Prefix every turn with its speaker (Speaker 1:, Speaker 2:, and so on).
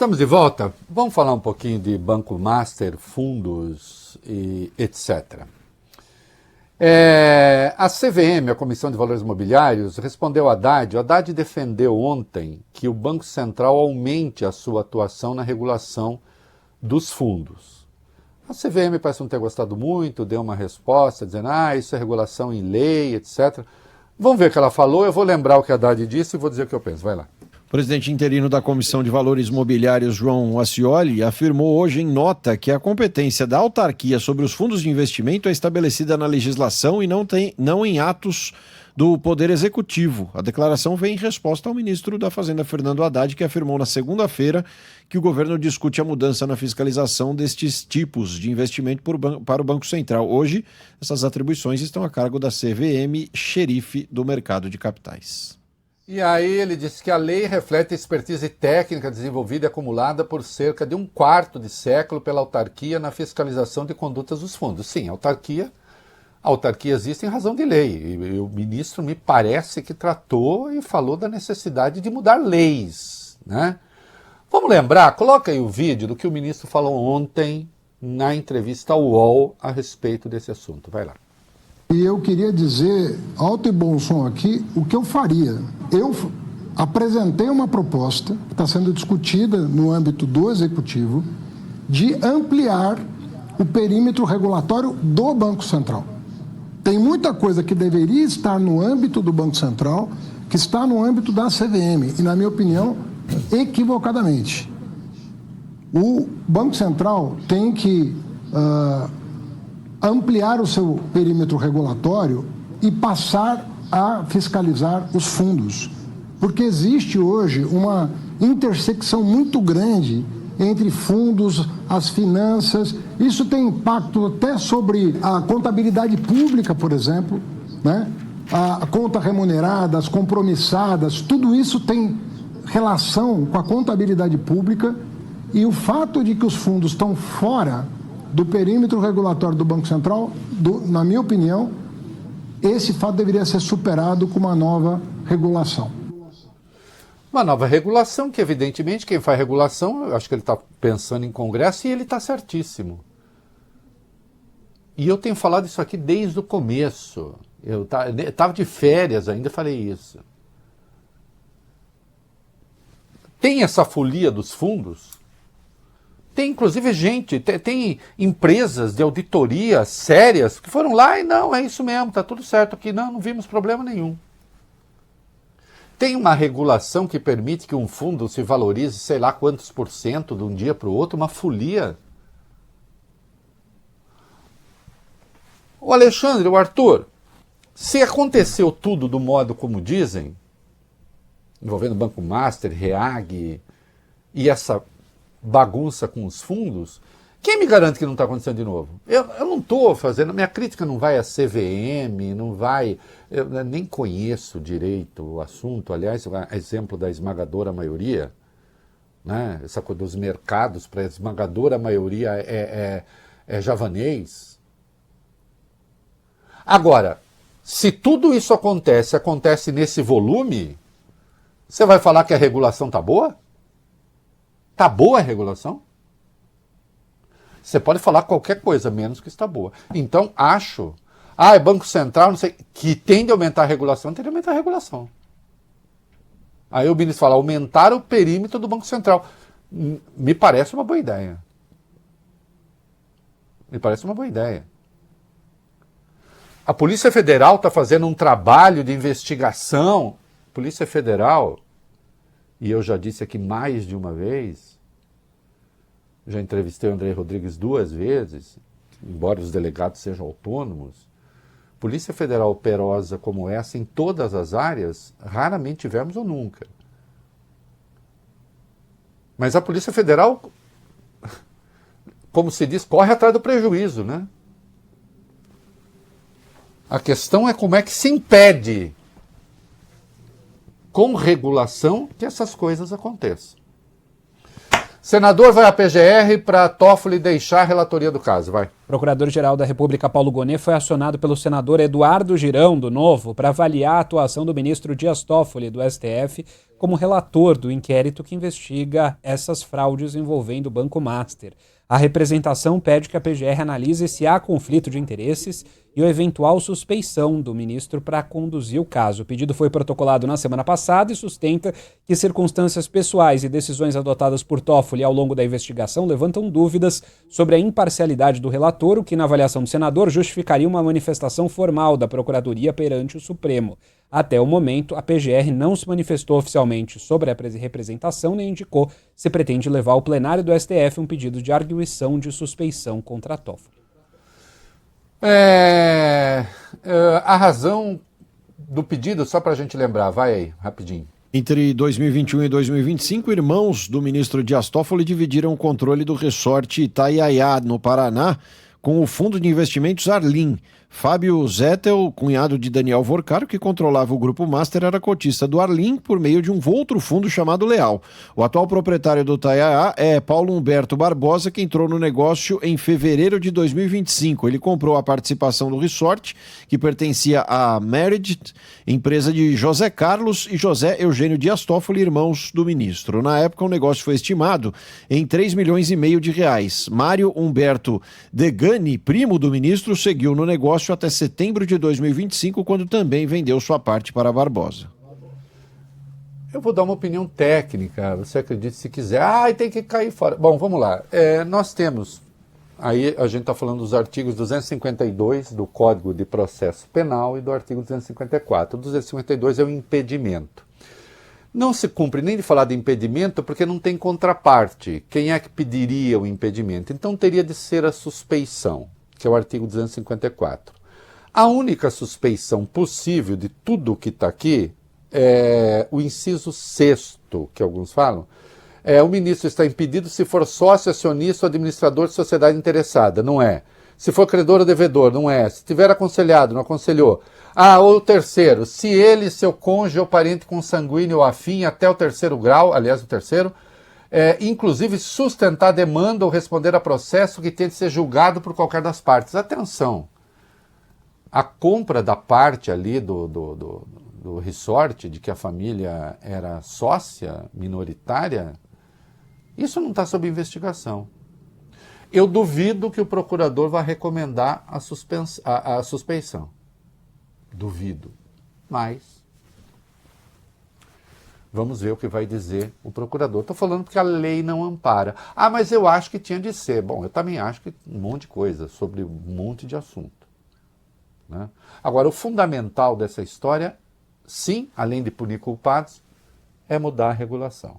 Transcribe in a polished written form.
Speaker 1: Estamos de volta. Vamos falar um pouquinho de Banco Master, fundos e etc. A CVM, a Comissão de Valores Mobiliários, respondeu a Haddad. O Haddad defendeu ontem que o Banco Central aumente a sua atuação na regulação dos fundos. A CVM parece não ter gostado muito, deu uma resposta dizendo isso é regulação em lei, etc. Vamos ver o que ela falou, eu vou lembrar o que a Haddad disse e vou dizer o que eu penso. Vai lá.
Speaker 2: O presidente interino da Comissão de Valores Mobiliários, João Ascioli, afirmou hoje em nota que a competência da autarquia sobre os fundos de investimento é estabelecida na legislação e não em atos do Poder Executivo. A declaração vem em resposta ao ministro da Fazenda, Fernando Haddad, que afirmou na segunda-feira que o governo discute a mudança na fiscalização destes tipos de investimento para o Banco Central. Hoje, essas atribuições estão a cargo da CVM, xerife do mercado de capitais.
Speaker 1: E aí ele disse que a lei reflete a expertise técnica desenvolvida e acumulada por cerca de um quarto de século pela autarquia na fiscalização de condutas dos fundos. Sim, a autarquia existe em razão de lei. E o ministro me parece que tratou e falou da necessidade de mudar leis, né? Vamos lembrar, coloca aí o vídeo do que o ministro falou ontem na entrevista ao UOL a respeito desse assunto. Vai lá.
Speaker 3: E eu queria dizer, alto e bom som aqui, o que eu faria. Eu apresentei uma proposta que está sendo discutida no âmbito do Executivo de ampliar o perímetro regulatório do Banco Central. Tem muita coisa que deveria estar no âmbito do Banco Central, que está no âmbito da CVM, e, na minha opinião, equivocadamente. O Banco Central tem que ampliar o seu perímetro regulatório e passar a fiscalizar os fundos. Porque existe hoje uma intersecção muito grande entre fundos, as finanças. Isso tem impacto até sobre a contabilidade pública, por exemplo, né? A conta remunerada, as compromissadas, tudo isso tem relação com a contabilidade pública, e o fato de que os fundos estão fora do perímetro regulatório do Banco Central, na minha opinião, esse fato deveria ser superado com uma nova regulação.
Speaker 1: Uma nova regulação que, evidentemente, quem faz regulação, eu acho que ele está pensando em Congresso e ele está certíssimo. E eu tenho falado isso aqui desde o começo. Eu estava de férias ainda, falei isso. Tem essa folia dos fundos? Tem, inclusive, tem empresas de auditoria sérias que foram lá e não, é isso mesmo, está tudo certo aqui, não vimos problema nenhum. Tem uma regulação que permite que um fundo se valorize, sei lá quantos % de um dia para o outro, uma folia. O Alexandre, o Arthur, se aconteceu tudo do modo como dizem, envolvendo Banco Master, REAG e essa bagunça com os fundos, quem me garante que não está acontecendo de novo? Eu não estou fazendo, minha crítica não vai a CVM, não vai, eu nem conheço direito o assunto, aliás, exemplo da esmagadora maioria, né? Essa coisa dos mercados para a esmagadora maioria é javanês. Agora, se tudo isso acontece nesse volume, você vai falar que a regulação está boa? Está boa a regulação? Você pode falar qualquer coisa, menos que está boa. Então, acho... é Banco Central, não sei... Que tende a aumentar a regulação, tende a aumentar a regulação. Aí o ministro fala, aumentar o perímetro do Banco Central. Me parece uma boa ideia. Me parece uma boa ideia. A Polícia Federal está fazendo um trabalho de investigação. Polícia Federal... E eu já disse aqui mais de uma vez, já entrevistei o André Rodrigues 2 vezes, embora os delegados sejam autônomos, Polícia Federal operosa como essa em todas as áreas, raramente tivemos ou nunca. Mas a Polícia Federal, como se diz, corre atrás do prejuízo, né? A questão é como é que se impede com regulação que essas coisas aconteçam. Senador vai à PGR para Toffoli deixar a relatoria do caso. Vai.
Speaker 4: Procurador-Geral da República Paulo Gonet foi acionado pelo senador Eduardo Girão, do Novo, para avaliar a atuação do ministro Dias Toffoli, do STF, como relator do inquérito que investiga essas fraudes envolvendo o Banco Master. A representação pede que a PGR analise se há conflito de interesses e a eventual suspeição do ministro para conduzir o caso. O pedido foi protocolado na semana passada e sustenta que circunstâncias pessoais e decisões adotadas por Toffoli ao longo da investigação levantam dúvidas sobre a imparcialidade do relator, o que, na avaliação do senador, justificaria uma manifestação formal da Procuradoria perante o Supremo. Até o momento, a PGR não se manifestou oficialmente sobre a representação nem indicou se pretende levar ao plenário do STF um pedido de arguição de suspeição contra Toffoli.
Speaker 1: A razão do pedido, só para a gente lembrar, vai aí, rapidinho.
Speaker 2: Entre 2021 e 2025, irmãos do ministro Dias Toffoli dividiram o controle do resort Itaiaiá, no Paraná, com o fundo de investimentos Arlim. Fábio Zettel, cunhado de Daniel Vorcaro, que controlava o Grupo Master, era cotista do Arlim por meio de um outro fundo chamado Leal. O atual proprietário do Itaiaiá é Paulo Humberto Barbosa, que entrou no negócio em fevereiro de 2025. Ele comprou a participação do resort, que pertencia à Meredith, empresa de José Carlos e José Eugênio Dias Toffoli, irmãos do ministro. Na época, o negócio foi estimado em 3,5 milhões de reais. Mário Humberto Degani, primo do ministro, seguiu no negócio até setembro de 2025, quando também vendeu sua parte para Barbosa.
Speaker 1: Eu vou dar uma opinião técnica, você acredita se quiser. Tem que cair fora. Bom, vamos lá. Nós temos, aí a gente está falando dos artigos 252 do Código de Processo Penal e do artigo 254. O 252 é o impedimento. Não se cumpre nem de falar de impedimento porque não tem contraparte. Quem é que pediria o impedimento? Então teria de ser a suspeição, que é o artigo 254. A única suspeição possível de tudo que está aqui é o inciso 6º, que alguns falam. O ministro está impedido se for sócio, acionista ou administrador de sociedade interessada. Não é. Se for credor ou devedor, não é. Se tiver aconselhado, não aconselhou. Ou o terceiro, se ele, seu cônjuge ou parente consanguíneo ou afim até o 3º grau, aliás, o terceiro, inclusive sustentar demanda ou responder a processo que tenha de ser julgado por qualquer das partes. Atenção, a compra da parte ali do resort, de que a família era sócia minoritária, isso não está sob investigação. Eu duvido que o procurador vá recomendar a suspeição. Duvido. Mas vamos ver o que vai dizer o procurador. Estou falando porque a lei não ampara. Mas eu acho que tinha de ser. Bom, eu também acho que um monte de coisa, sobre um monte de assunto. Né? Agora, o fundamental dessa história, sim, além de punir culpados, é mudar a regulação.